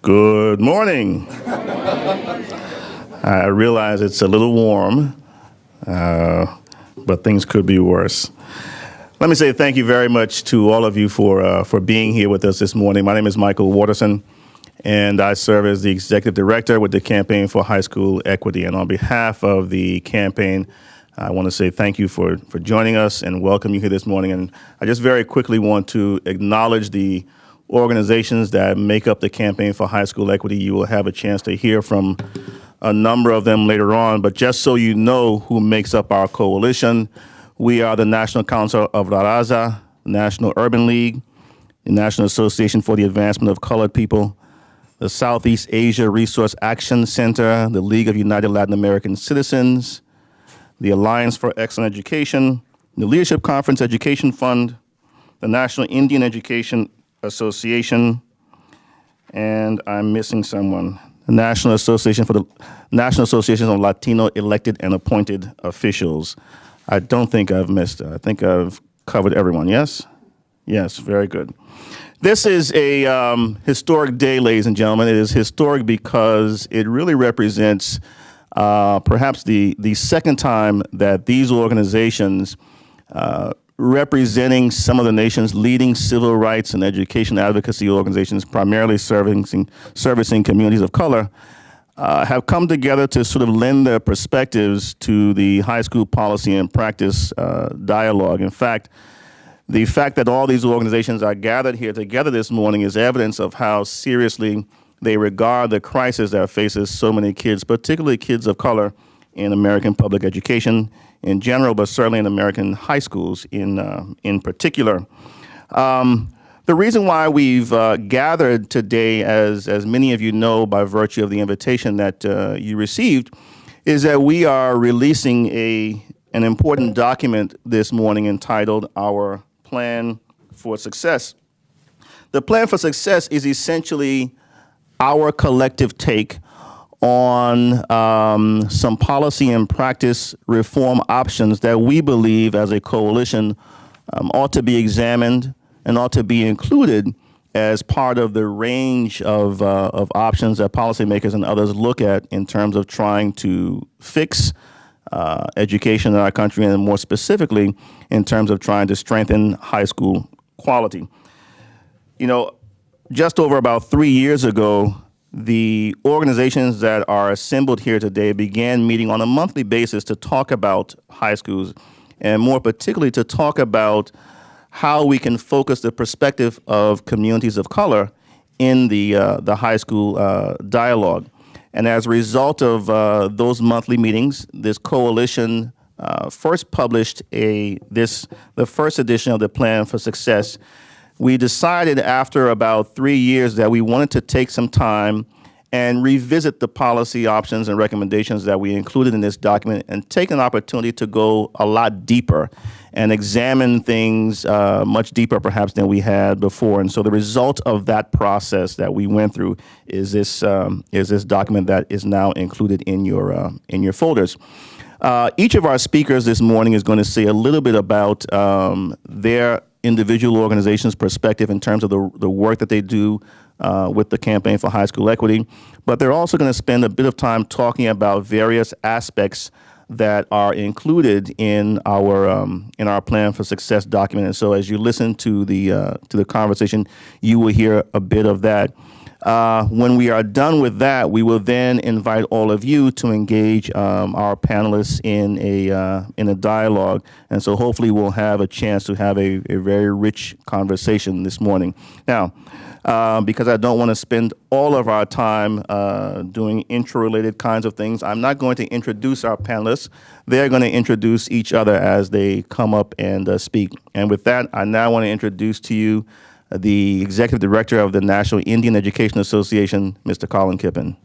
Good morning. I realize it's a little warm, but things could be worse. Let me say thank you very much to all of you for being here with us this morning. My name is Michael Wotorson, and I serve as the Executive Director with the Campaign for High School Equity. And on behalf of the campaign, I want to say thank you for joining us and welcome you here this morning. And I just very quickly want to acknowledge the organizations that make up the Campaign for High School Equity. You will have a chance to hear from a number of them later on, but just so you know who makes up our coalition, we are the National Council of La Raza, the National Urban League, the National Association for the Advancement of Colored People, the Southeast Asia Resource Action Center, the League of United Latin American Citizens, the Alliance for Excellent Education, the Leadership Conference Education Fund, the National Indian Education Association, and I'm missing someone. The National Association of Latino Elected and Appointed Officials. I don't think I've missed it. I think I've covered everyone. Yes? Yes, very good. This is a historic day, ladies and gentlemen. It is historic because it really represents perhaps the second time that these organizations representing some of the nation's leading civil rights and education advocacy organizations, primarily servicing communities of color, have come together to sort of lend their perspectives to the high school policy and practice dialogue. In fact, the fact that all these organizations are gathered here together this morning is evidence of how seriously they regard the crisis that faces so many kids, particularly kids of color, in American public education in general, but certainly in American high schools in particular. The reason why we've gathered today, as many of you know by virtue of the invitation that you received, is that we are releasing an important document this morning entitled Our Plan for Success. The Plan for Success is essentially our collective take on some policy and practice reform options that we believe as a coalition ought to be examined and ought to be included as part of the range of options that policymakers and others look at in terms of trying to fix education in our country, and more specifically in terms of trying to strengthen high school quality. You know, just over about 3 years ago, the organizations that are assembled here today began meeting on a monthly basis to talk about high schools, and more particularly to talk about how we can focus the perspective of communities of color in the high school dialogue. And as a result of those monthly meetings, this coalition first published the first edition of the Plan for Success. We decided after about 3 years that we wanted to take some time and revisit the policy options and recommendations that we included in this document and take an opportunity to go a lot deeper and examine things much deeper perhaps than we had before. And so the result of that process that we went through is this document that is now included in your folders. Each of our speakers this morning is going to say a little bit about their individual organizations' perspective in terms of the work that they do with the Campaign for High School Equity, but they're also going to spend a bit of time talking about various aspects that are included in our Plan for Success document. And so, as you listen to the conversation, you will hear a bit of that. When we are done with that, we will then invite all of you to engage our panelists in a dialogue. And so hopefully we'll have a chance to have a very rich conversation this morning. Now, because I don't want to spend all of our time doing intro-related kinds of things, I'm not going to introduce our panelists. They're going to introduce each other as they come up and speak. And with that, I now want to introduce to you the Executive Director of the National Indian Education Association, Mr. Colin Kippen.